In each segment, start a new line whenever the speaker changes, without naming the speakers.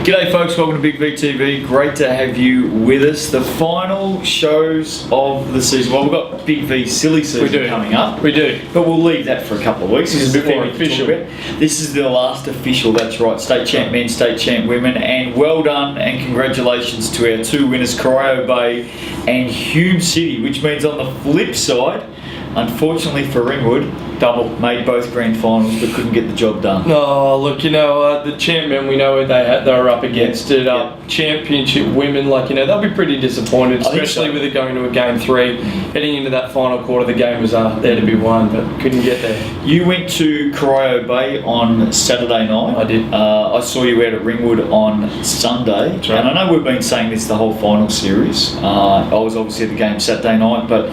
G'day folks, welcome to Big V TV. Great to have you with us. The final shows of the season. Well, we've got Big V Silly Season coming up.
We do.
But we'll leave that for a couple of weeks.
This is a bit more official.
This is the last official, that's right. State champ men, state champ women. And well done and congratulations to our two winners, Corio Bay and Hume City, which means on the flip side, unfortunately for Ringwood, double made both grand finals but couldn't get the job done.
No, look, the champion, we know they were up against it. Championship women, they'll be pretty disappointed, especially with it going to a game 3. Heading into that final quarter, the game was there to be won, but couldn't get there.
You went to Corio Bay on Saturday night.
I did.
I saw you out at Ringwood on Sunday.
That's right.
And I know we've been saying this the whole final series. I was obviously at the game Saturday night, but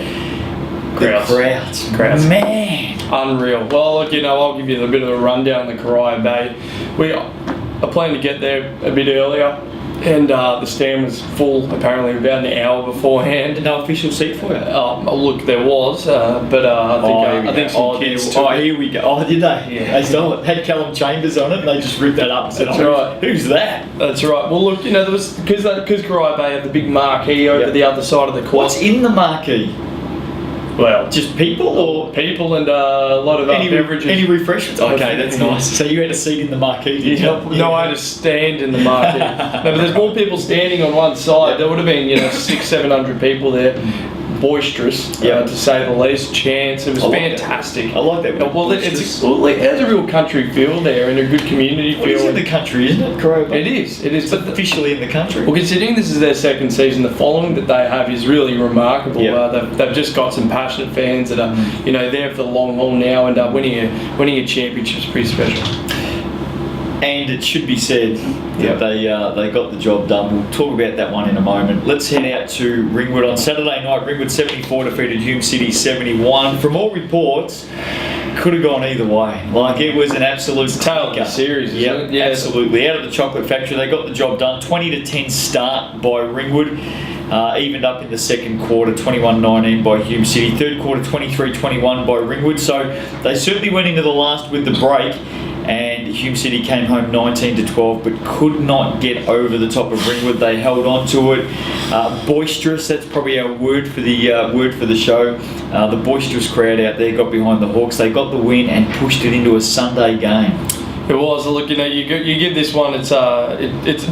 crowds. Man.
Unreal. Well, look, I'll give you a bit of a rundown of the Corio Bay. We are planning to get there a bit earlier, and the stand was full apparently about an hour beforehand.
No official seat for you?
Look, there was, but I think some kids took it.
Here we go. Oh, did they? Yeah. They stole it. Had Callum Chambers on it, and they just ripped that up and said,
That's right.
Who's that?
That's right. Well, look, there was, because Corio Bay had the big marquee over the other side of the court.
What's in the marquee?
Well,
just people or
people and a lot of beverages.
Any refreshments? Okay, that's nice. So you had a seat in the marquee, did you?
No, I had to stand in the marquee. No, but there's more people standing on one side. There would have been, 600-700 people there. Boisterous, to say the least. Chance. It was fantastic.
I like that.
Well, it has a real country feel there and a good community feel.
It's in the country, isn't it, Corio Bay?
It is. It's
officially in the country.
Well, considering this is their second season, the following that they have is really remarkable. They've just got some passionate fans that are, there for the long haul now, and winning a championship is pretty special.
And it should be said that they got the job done. We'll talk about that one in a moment. Let's head out to Ringwood on Saturday night. Ringwood 74 defeated Hume City 71. From all reports, could have gone either way. It was an absolute
tale of the series.
Yeah, absolutely. Out of the chocolate factory, they got the job done. 20-10 start by Ringwood. Evened up in the second quarter, 21-19 by Hume City. Third quarter, 23-21 by Ringwood. So they certainly went into the last with the break. And Hume City came home 19-12, but could not get over the top of Ringwood. They held on to it. Boisterous, that's probably our word for the show. The boisterous crowd out there got behind the Hawks. They got the win and pushed it into a Sunday game.
It was. Look, you give this one. It's a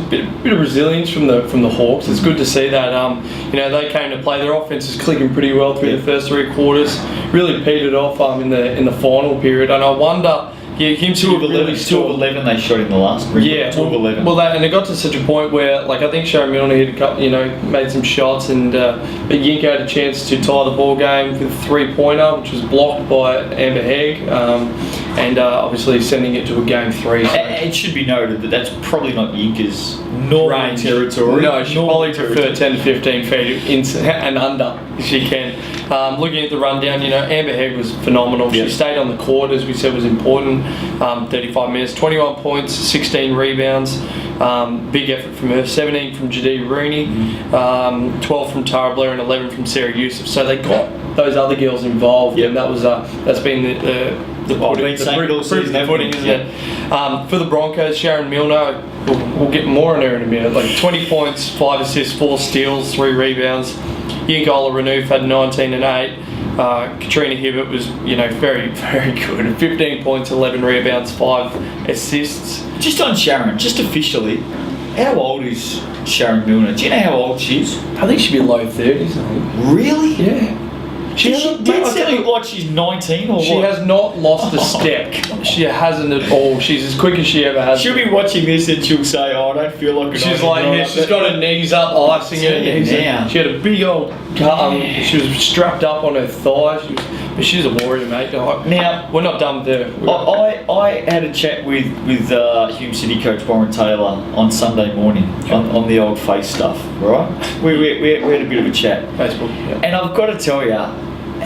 bit of resilience from the Hawks. It's good to see that. They came to play. Their offense is clicking pretty well through the first 3 quarters. Really petered off in the final period. And I wonder. Yeah, Hume City
2 of 11 they shot in the last. 2 of 11.
Well, and it got to such a point where, I think Sharon Milner hit a couple, made some shots, and Yinka had a chance to tie the ball game with a 3-pointer, which was blocked by Amber Haig, and obviously sending it to a game 3. So.
It should be noted that that's probably not Yinka's normal territory.
No, she probably prefer 10 to 15 feet and under if she can. Looking at the rundown, Amber Haig was phenomenal. She stayed on the court, as we said, was important. 35 minutes, 21 points, 16 rebounds. Big effort from her. 17 from Jadee Rooney, 12 from Tara Blair, and 11 from Sarah Youssef. So they got those other girls involved, and that's been the pudding, isn't it? For the Broncos, Sharon Milner, we'll get more on her in a minute. 20 points, 5 assists, 4 steals, 3 rebounds. Yingola Renouf had 19 and 8. Katrina Hibbert was, very, very good. 15 points, 11 rebounds, 5 assists.
Just on Sharon, just officially, how old is Sharon Milner? Do you know how old she is?
I think she'd be low 30s, I think.
Really?
Yeah.
She did sound like she's 19 or what?
She has not lost a step. She hasn't at all. She's as quick as she ever has.
She'll be watching this and she'll say, I don't feel like
she's she's got her knees up, icing her knees. She had a big old she was strapped up on her thigh. But she's a warrior, mate. Now, we're not done with her.
I had a chat with Hume City coach Warren Taylor on Sunday morning on the old face stuff, right? We had a bit of a chat.
Facebook,
and I've got to tell you,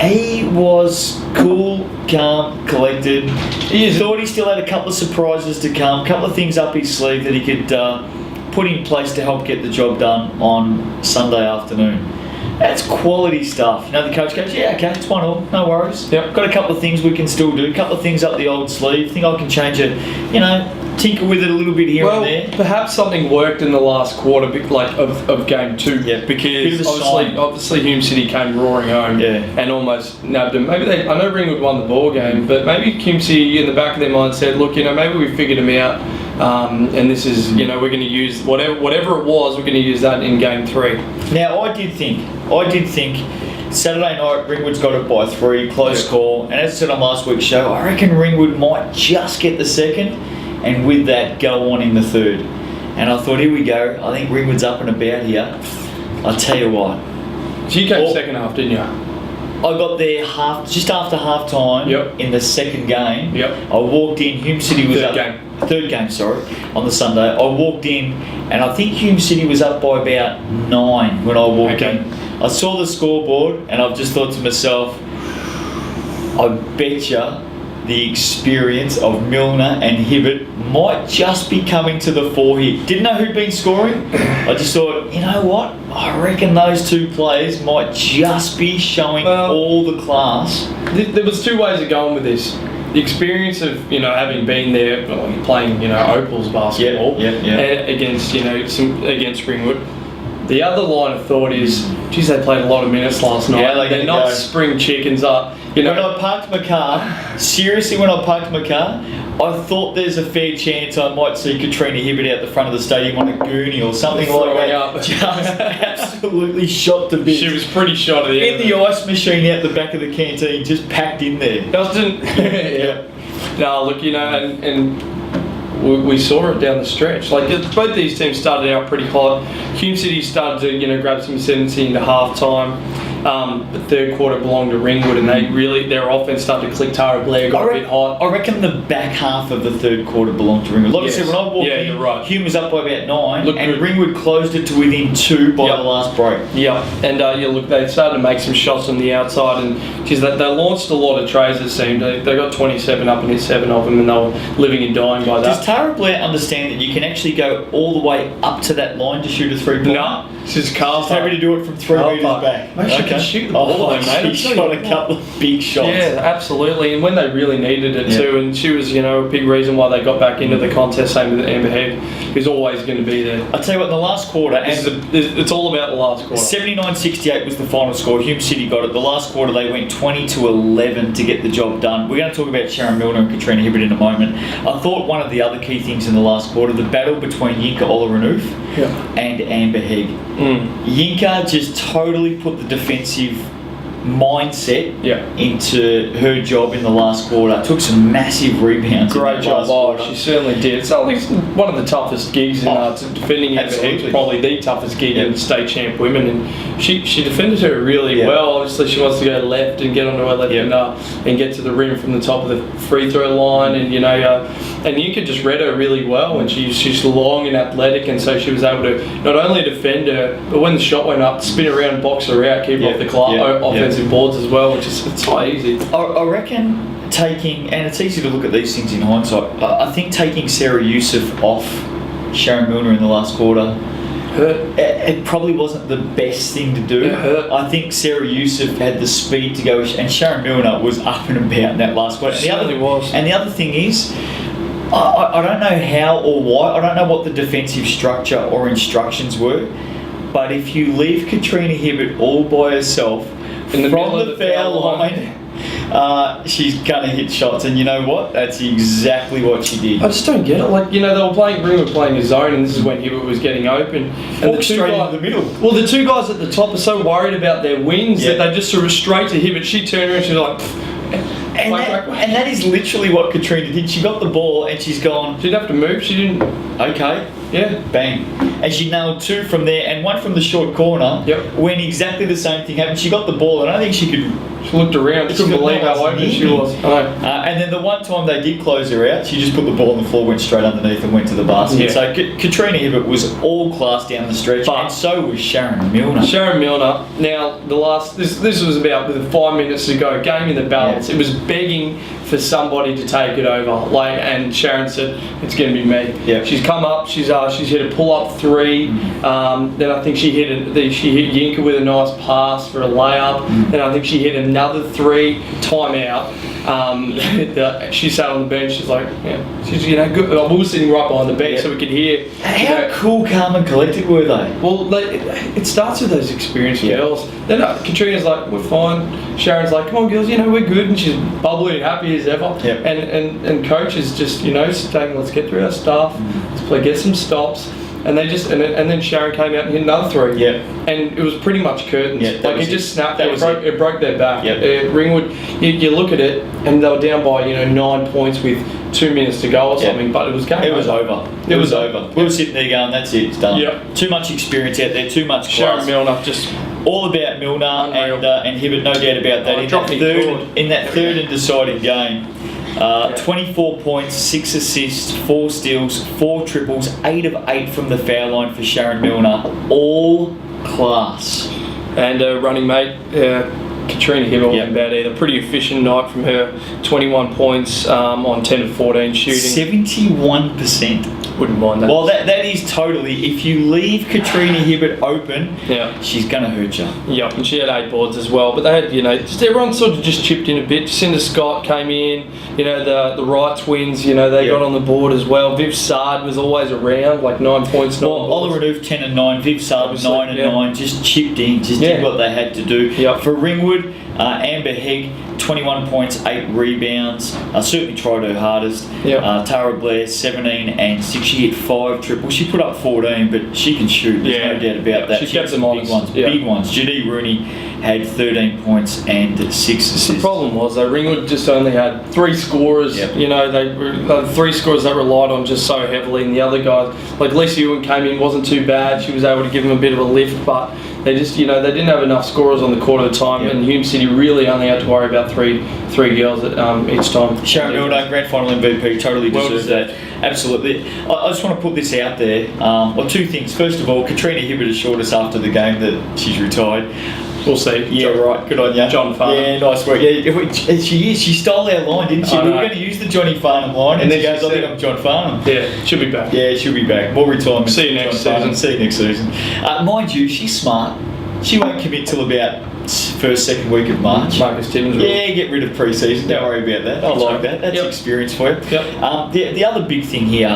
he was cool, calm, collected. He thought he still had a couple of surprises to come, a couple of things up his sleeve that he could put in place to help get the job done on Sunday afternoon. That's quality stuff. The coach goes, yeah, okay, it's 1-1, no worries. Got a couple of things we can still do, a couple of things up the old sleeve. Think I can change it, tinker with it a little bit here
Well,
and there.
perhaps something worked in the last quarter, of game 2.
Yeah, bit
because
of a sign.
obviously Hume City came roaring home
Yeah.
and almost nabbed them. Maybe I know Ringwood won the ball game, but maybe Hume City in the back of their mind said, look, maybe we figured them out, and this is, we're going to use whatever it was, we're going to use that in game 3.
Now, I did think Saturday night Ringwood's got it by 3, close call, and as I said on last week's show, I reckon Ringwood might just get the second, and with that go on in the third. And I thought, here we go. I think Ringwood's up and about here. I'll tell you what.
So you came second half, didn't you?
I got there just after half time in the second game.
Yep.
I walked in, Hume City was third game, on the Sunday. I walked in and I think Hume City was up by about 9 when I walked in. I saw the scoreboard and I've just thought to myself, I bet you the experience of Milner and Hibbert might just be coming to the fore here. Didn't know who'd been scoring. I just thought, you know what? I reckon those two players might just be showing all the class.
There was 2 ways of going with this. The experience of having been there, playing Opals basketball against against Ringwood. The other line of thought is, geez, they played a lot of minutes last night.
Yeah,
they're not spring chickens up.
When I parked my car, seriously, when I parked my car, I thought there's a fair chance I might see Katrina Hibbert out the front of the stadium on a gurney or something like that.
Up.
Just absolutely shot to bits.
She was pretty shot at the end.
In the ice machine out the back of the canteen, just packed in there.
Dustin, No, look, and we saw it down the stretch. Like both these teams started out pretty hot. Hume City started to grab some ascendancy into half time. The third quarter belonged to Ringwood, and their offense started to click. Tara Blair got a bit hot.
I reckon the back half of the third quarter belonged to Ringwood. Like I said, when I walked in,
you're right.
Hume was up by about 9, and
good.
Ringwood closed it to within 2 by the last break.
Yeah, and they started to make some shots on the outside, and geez, they launched a lot of trays. It seemed they got 27 up and hit 7 of them, and they were living and dying by that.
Does Tara Blair understand that you can actually go all the way up to that line to shoot a 3-pointer?
No, she's Carl.
Happy to do it from 3 metres back.
Mate, she can shoot the ball, though, mate.
She shot a couple of big shots.
Yeah, absolutely, and when they really needed it too, and she was, a big reason why they got back into the contest. Same with Amber Hegg, who's always going to be there.
I'll tell you what, in the last quarter,
it's all about the last quarter.
79-68 was the final score. Hume City got it. The last quarter, they went 20-11 to get the job done. We're going to talk about Sharon Milner and Katrina Hibbert in a moment. I thought one of the other key things in the last quarter, the battle between Yinka Olaranoof and Amber Hegg. Yinka just totally put the defensive mindset into her job in the last quarter. Took some massive rebounds.
Great job. She certainly did. So it's one of the toughest gigs in defending Amber Hegg. Probably the toughest gig in state champ women, and she defended her really well. Obviously, she wants to go left and get onto her left and get to the rim from the top of the free throw line, and and Yinka just read her really well, and she's long and athletic, and so she was able to not only defend her, but when the shot went up, spin around, box her out, keep her off the offensive boards as well, which is quite easy.
I reckon taking, and it's easy to look at these things in hindsight, I think taking Sarah Youssef off Sharon Milner in the last quarter
hurt.
It probably wasn't the best thing to do.
It hurt.
I think Sarah Youssef had the speed to go, and Sharon Milner was up and about in that last quarter.
She certainly was.
And the other thing is, I don't know how or why, I don't know what the defensive structure or instructions were, but if you leave Katrina Hibbert all by herself
in the
from the foul line, she's gonna hit shots, and you know what? That's exactly what she did.
I just don't get it. Like, they were playing, Ringwood playing a zone, and this is when Hibbert was getting open, and the two guys
in the middle.
Well, the two guys at the top are so worried about their wings that they just sort of straight to Hibbert. She turned around, and she's like.
And that is literally what Katrina did. She got the ball and she's gone.
She didn't have to move. She didn't.
Okay. Yeah. Bang. And she nailed 2 from there and 1 from the short corner.
Yep.
When exactly the same thing happened. She got the ball and I think she could.
She looked around. She couldn't believe how open she was.
And then the one time they did close her out, she just put the ball on the floor, went straight underneath and went to the basket.
Yeah.
So Katrina Hibbert was all class down the stretch, and so was Sharon Milner.
Sharon Milner. Now, this was about with 5 minutes to go, game in the balance. It was begging for somebody to take it over. And Sharon said, "It's going to be me."
Yeah.
She's come up. She's hit a pull-up 3. Then I think she hit Yinka with a nice pass for a layup. Then I think she hit another 3. Timeout. She sat on the bench. She's like, yeah, she's good. We were sitting right behind the bench, so we could hear.
How cool, calm, and collected were they?
Well, it starts with those experienced girls. Then Katrina's like, we're fine. Sharon's like, come on, girls, we're good, and she's bubbly and happy as ever.
Yep.
And coach is just saying, let's get through our stuff, let's play, get some stops. And they just and then Sharon came out and hit another 3.
Yeah.
And it was pretty much curtains.
Yeah,
like it just snapped. It broke their back.
Yep.
Ringwood, you look at it and they were down by 9 points with 2 minutes to go or something. But it was game.
It was over. It was over. We were sitting there going, that's it, it's done.
Yep.
Too much experience out there. Too much class.
Sharon Milner just.
All about Milner and Hibbert, no doubt about that. In that third and deciding game, 24 points, 6 assists, 4 steals, 4 triples, 8 of 8 from the foul line for Sharon Milner. All class.
And running mate, Katrina Hibbert wasn't bad either. Pretty efficient night from her. 21 points on 10 of 14 shooting.
71%.
Wouldn't mind that.
Well, that is totally. If you leave Katrina Hibbert open, she's going to hurt you.
Yeah, and she had 8 boards as well. But they had, just everyone sort of just chipped in a bit. Jacinda Scott came in. The Wright twins, they got on the board as well. Viv Sard was always around, like 9 points.
Ola Renouf 10 and 9. Viv Sard was 9 and 9. Just chipped in. Just did what they had to do.
Yep.
For Ringwood, Amber Hegg, 21 points, 8 rebounds. Certainly tried her hardest.
Yep.
Tara Blair, 17 and 6. She hit 5 triples. She put up 14, but she can shoot. There's no doubt about that.
She kept
some
them
big ones. Big ones. Judy Rooney had 13 points and 6 assists.
The problem was though, Ringwood just only had 3 scorers.
Yep.
They were 3 scorers they relied on just so heavily, and the other guys, like Lisa Ewan came in, wasn't too bad. She was able to give them a bit of a lift, but they just, they didn't have enough scorers on the court at the time, and Hume City really only had to worry about three girls at each time.
Sharon Milner, grand final MVP, totally deserves that. Absolutely. I just want to put this out there. Well, 2 things. First of all, Katrina Hibbert assured us after the game that she's retired.
We'll see.
Yeah, right. Good on you.
John Farnham.
Yeah, nice work. Yeah, she is. She stole our line, didn't she? We were going to use the Johnny Farnham line, and then she goes, I think I'm John Farnham.
Yeah, she'll be back.
Yeah, she'll be back. More retirement.
See you next season.
See you next season. Mind you, she's smart. She won't commit till about first, second week of March.
Marcus Timmins.
Yeah, get rid of pre-season. Don't worry about that. I like that. That's experience for you.
Yep.
The other big thing here,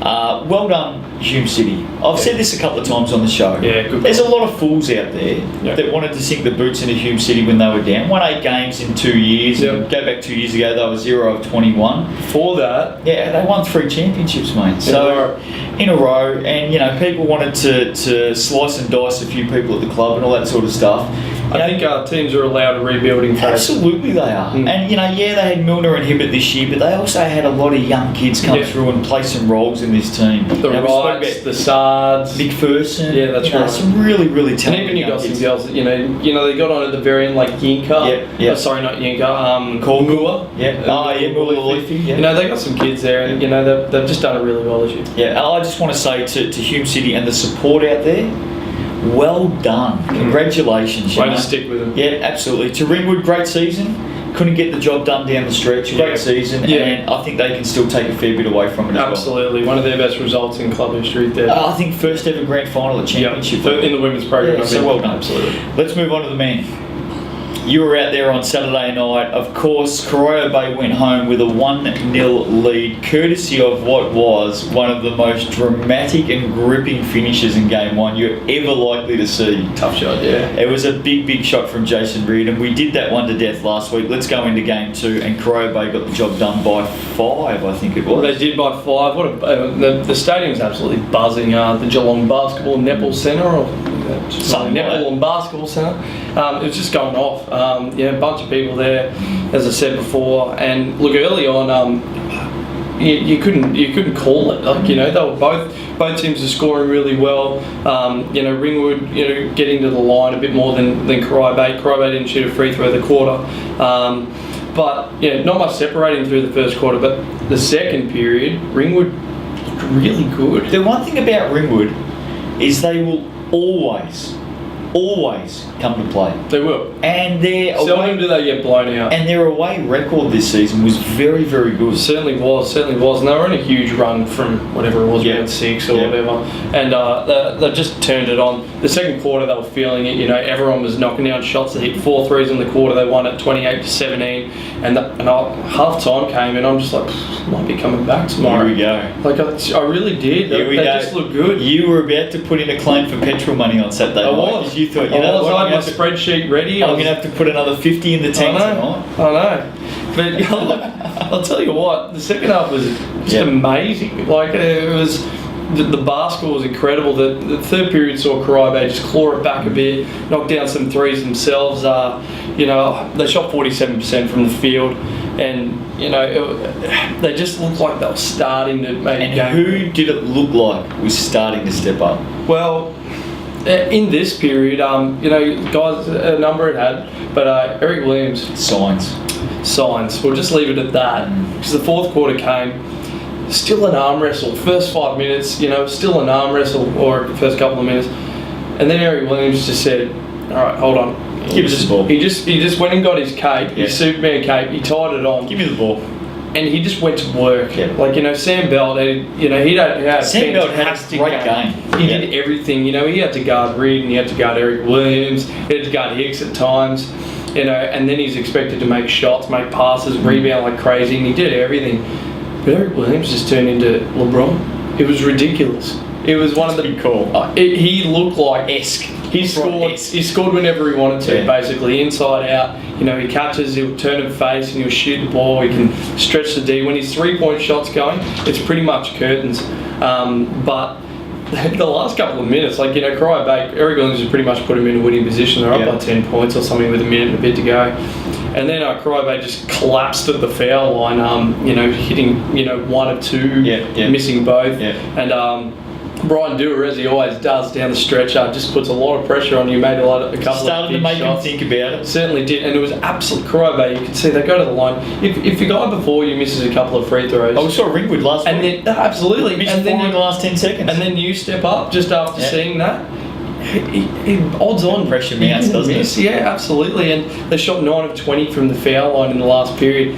well done, Hume City. I've said this a couple of times on the show.
Yeah, good.
There's a lot of fools out there that wanted to sink the boots into Hume City when they were down. Won 8 games in 2 years.
Yep.
Go back 2 years ago, they were 0 of 21.
For that,
they won 3 championships, mate. So in a row, and people wanted to slice and dice a few people at the club and all that sort of stuff.
I think teams are allowed a rebuilding phase.
Absolutely they are. And they had Milner and Hibbert this year, but they also had a lot of young kids come through and play some roles in this team.
The Wrights, the Sards,
McPherson.
Yeah, that's right.
Some really, really talented.
And even you got some girls that they got on at the very end, like Yinka.
Yeah.
Sorry, not Yinka.
Mula. Yeah. Mula Leafy. Yeah.
They got some kids there, and they've just done it really well this year.
Yeah. I just want to say to Hume City and the support out there, well done. Congratulations.
Way to stick with them.
Yeah, absolutely. To Ringwood, great season. Couldn't get the job done down the stretch. Great season.
Yeah.
And I think they can still take a fair bit away from it as
Absolutely. One of their best results in club history there.
I think first ever grand final at championship.
In the women's program.
So well done.
Absolutely.
Let's move on to the men. You were out there on Saturday night. Of course, Corio Bay went home with a 1-0 lead, courtesy of what was one of the most dramatic and gripping finishes in Game 1 you're ever likely to see.
Tough shot, yeah.
It was a big shot from Jason Reid, and we did that one to death last week. Let's go into Game 2, and Corio Bay got the job done by 5, I think it was.
They did by 5. The stadium's absolutely buzzing. The Geelong Basketball Netball Centre, or Netball and Basketball Centre. It was just going off. A bunch of people there, as I said before. And look, early on, you couldn't call it. They were both teams are scoring really well. Ringwood, getting to the line a bit more than Corio Bay. Corio Bay didn't shoot a free throw the quarter. But not much separating through the first quarter. But the second period, Ringwood looked really good.
The one thing about Ringwood is they will always always come to play.
They will.
And their
Seldom
away,
do they get blown out.
and their away record this season was very, very good.
Certainly was. And they were on a huge run from whatever it was,
Yeah.
round 6 or
Yeah.
whatever. And they just turned it on. The second quarter, they were feeling it. You know, everyone was knocking down shots. They hit 4 threes in the quarter. They won at 28-17. And half time came, and I'm just like, might be coming back tomorrow.
Here we go.
Like, I really did.
Here we
They
go.
just look good.
You were about to put in a claim for petrol money on Saturday
I
night
was.
because you thought,
I
you know
was.
what,
I
I'm
had my
going
spreadsheet ready.
to have to put another 50 in the tank tonight.
I know. But I'll tell you what, the second half was just
Yeah.
amazing. Like, it was, the basketball was incredible. The third period saw Karabe just claw it back a bit, knock down some threes themselves. You know, they shot 47% from the field, and, you know, they just looked like they were starting to make a
And
game.
who did it look like was starting to step up?
Well, in this period, you know, guys, a number it had, but Eric Williams,
Signs.
We'll just leave it at that, because the fourth quarter came, still an arm wrestle. First 5 minutes, you know, still an arm wrestle, or first couple of minutes, and then Eric Williams just said, "All right, hold on."
Give us the ball.
He just went and got his cape,
Yeah.
his Superman cape. He tied it on,
Give me the ball.
and he just went to work.
Yeah.
Like, you know, Sam Bell, he had a
Sam Bell had a
fantastic
great game.
He
Yeah.
did everything. You know, he had to guard Reed, and he had to guard Eric Williams. He had to guard Hicks at times. You know, and then he's expected to make shots, make passes, rebound like crazy, and he did everything. But Eric Williams just turned into LeBron. It was ridiculous. It was one of the
Big call.
he looked like esque. He scored.
Esque.
He scored whenever he wanted to,
Yeah.
basically inside out. You know, he catches, he'll turn and face, and he'll shoot the ball. He can stretch the D. When his 3-point shot's going, it's pretty much curtains. But the last couple of minutes, like, you know, Eric Williams has pretty much put him in a winning position. They're up
Yeah.
by 10 points or something with a minute and a bit to go. And then Cryobay just collapsed at the foul line, you know, hitting, you know, 1 or 2,
Yeah.
missing both.
Yeah.
And Brian Dewar, as he always does down the stretch, just puts a lot of pressure on you. Made a couple
Started
of
to
big
make him
shots.
think about it.
Certainly did, and it was absolute Cryobay. You could see they go to the line. If your guy before you misses a couple of free throws,
Oh, we saw Ringwood last
and
week.
then absolutely,
Missed
and then
4 in the last 10 seconds.
and then you step up just after
Yeah.
seeing that. Odds on
Pressure
he
mounts,
didn't
doesn't it?
miss. Yeah, absolutely. And they shot 9 of 20 from the foul line in the last period.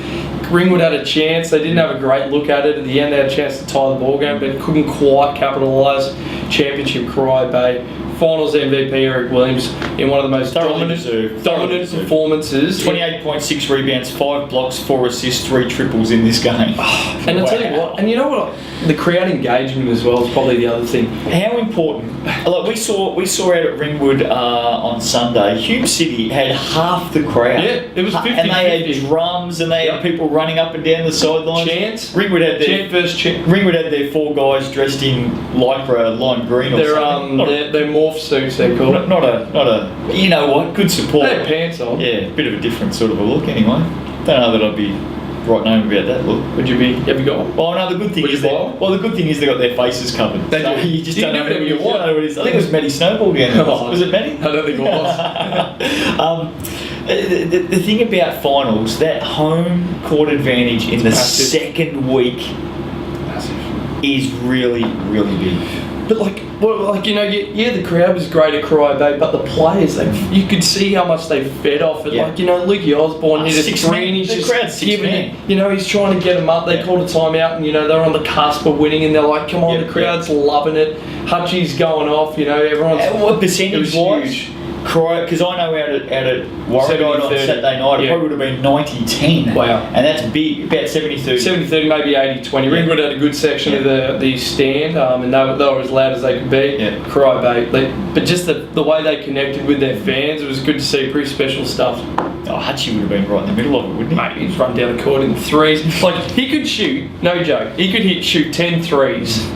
Ringwood had a chance. They didn't have a great look at it. At the end, they had a chance to tie the ball game, but couldn't quite capitalise. Championship Cryobay. Finals MVP Eric Williams in one of the most
Thoroughly deserved. Thoroughly
dominant
deserved.
performances.
28.6 rebounds, 5 blocks, 4 assists, 3 triples in this game.
And I'll tell you what, and you know what, the crowd engagement as well is probably the other thing.
How important? Like we saw out at Ringwood on Sunday. Hume City had half the crowd.
Yeah, it was 50-50.
and they had drums and they had
Yep.
people running up and down the sidelines.
Chants.
Ringwood had their
Chant versus chant.
Ringwood had their 4 guys dressed in lycra, lime green or
They're
something. Not a-
they're morph suits, they're called.
not a. You know what? Good support.
They had pants on.
Yeah, bit of a different sort of a look anyway. Don't know that I'd be right home about that look.
Would you be? Have you got one?
Well, no, the good thing
Would
is
you
they,
buy one?
well, the good thing is they got their faces covered.
They
So
do.
you just
You
don't know
never
who
know
it is.
who you
I don't know who it is. I think it was Matty Snowball down there. Was it Matty?
I don't think it was.
The thing about finals, that home court advantage in the
massive.
second week
Massive.
is really, really big.
But you know, yeah, the crowd was great at Cryobay, but the players, you could see how much they fed off it.
Yeah.
Like, you know, Lukey Osborne hit a
6
three,
men.
and he's
The
just
crowd's 6
giving
men.
it. You know, he's trying to get them up. They
Yeah.
called a timeout, and you know they're on the cusp of winning, and they're like, "Come on,
Yeah,
the crowd's loving it." Hutchie's going off. You know, everyone's.
What
It
percentage
was
wise?
huge.
Because I know out at Warringah on
70-30.
Saturday night, it
Yeah.
probably would have been 90-10.
Wow.
And that's big, about 70-30.
70-30, maybe 80-20.
Yeah.
Ringwood had a good section of the stand, and they were as loud as they could be.
Yeah.
Cryobay, but just the way they connected with their fans, it was good to see. Pretty special stuff.
Oh, Hutchie would have been right in the middle of it, wouldn't he?
Mate, he's run down the court in threes. Like, he could shoot, no joke, he could shoot 10 threes,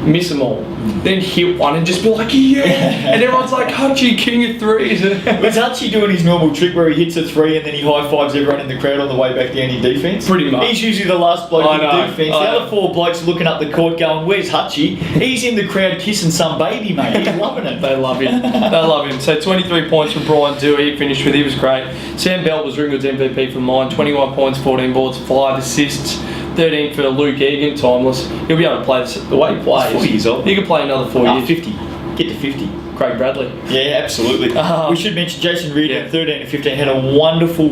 miss them all, then hit one and just be like, yeah! And everyone's like, Hutchie, king of threes.
Was Hutchie doing his normal trick where he hits a 3 and then he high-fives everyone in the crowd on the way back down in defence?
Pretty much.
He's usually the last bloke
I
in
know,
defence.
I
The
know.
other 4 blokes looking up the court going, where's Hutchie? He's in the crowd kissing some baby, mate. He's loving it.
They love him. They love him. So 23 points from Brian Dewey. He finished with. He was great. Sam Bell was Ringwood's MVP for mine. 21 points, 14 boards, 5 assists. 13 for Luke Egan, timeless. He'll be able to play this, the way he plays.
He's 4 years old.
He could play another 4 years.
50. Get to 50.
Craig Bradley.
Yeah, absolutely. We should mention Jason Reardon,
Yeah.
13 and 15, had a wonderful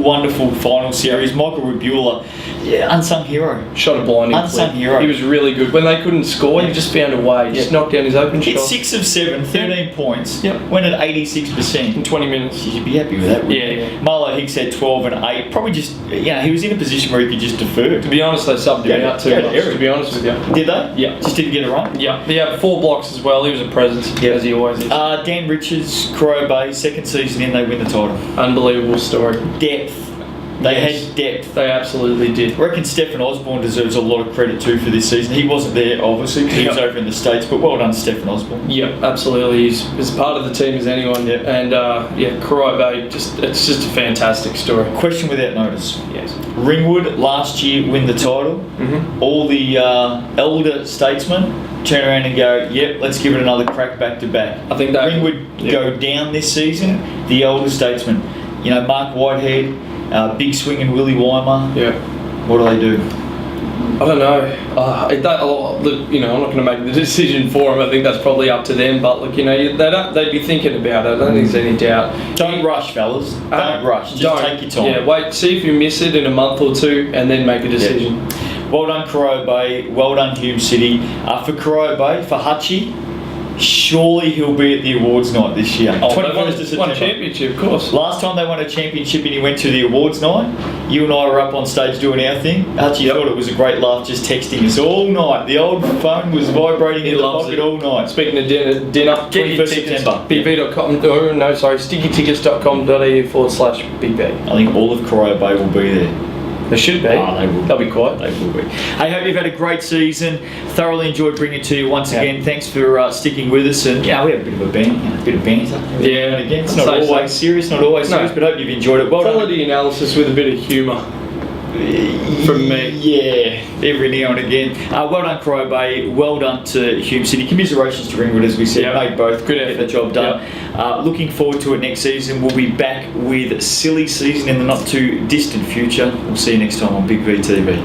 final series. Michael Rubula, unsung hero.
Shot a blinding
Unsung
flick.
hero.
He was really good. When they couldn't score, he just found a way. Just knocked down his open
Hit
shot
6 of 7, 13 points.
Yep.
Went at 86%.
in 20 minutes.
You'd be happy with that, wouldn't
Yeah,
you?
yeah.
Marlo Hicks had 12 and 8. Probably just, he was in a position where he could just defer.
To be honest, they subbed him
Yeah,
out too
yeah,
much,
Eric.
to be honest with you.
Did they?
Yeah.
Just didn't get a run?
Yeah, 4 blocks as well. He was a presence, as he always is.
Dan Richards, Crow Bay, second season in, they win the title.
Unbelievable story.
Depth. They
Yes.
had depth.
They absolutely did.
I reckon Stefan Osborne deserves a lot of credit too for this season. He wasn't there, obviously, because he was over in the States, but well done, Stefan Osborne.
Yep, absolutely. He's as part of the team as anyone.
Yep.
And Cooroy Bay, it's just a fantastic story.
Question without notice.
Yes.
Ringwood last year win the title.
Mm-hmm.
All the elder statesmen turn around and go, yep, let's give it another crack back to back.
I think that
Ringwood go down this season. The elder statesmen, Mark Whitehead, Big Swing and Willie Weimer.
Yeah.
What do they do?
I don't know. I'm not going to make the decision for them. I think that's probably up to them. But look, they'd be thinking about it. I don't think there's any doubt.
Don't rush, fellas. Don't rush. Just take your time.
Yeah, wait. See if you miss it in a month or two, and then make a decision.
Well done, Cooroy Bay. Well done, Hume City. For Cooroy Bay, for Hutchie, surely he'll be at the awards night this year.
Oh,
21st of
won a
September.
championship, of course.
Last time they won a championship and he went to the awards night, you and I were up on stage doing our thing. Hutchie thought it was a great laugh just texting us all night. The old phone was vibrating
He
in the
loves
pocket
it.
all night.
Speaking of dinner, get your
21st
tickets.
September.
stickytickets.com.au/Big B.
I think all of Cooroy Bay will be there.
There should be.
Ah, they will.
They'll be quiet.
They will be. I hope you've had a great season. Thoroughly enjoyed bringing it to you once again. Thanks for sticking with us. And we have a bit of a bit of banter.
Yeah.
And again, it's not
So-
always serious, but hope you've enjoyed it. Well done.
Quality analysis with a bit of humour. From me.
Yeah, every now and again. Well done, Cooroy Bay. Well done to Hume City. Commiserations to Ringwood, as we said.
Yep.
Made both.
Good
Get
effort.
the job done. Looking forward to it next season. We'll be back with silly season in the not too distant future. We'll see you next time on Big V TV.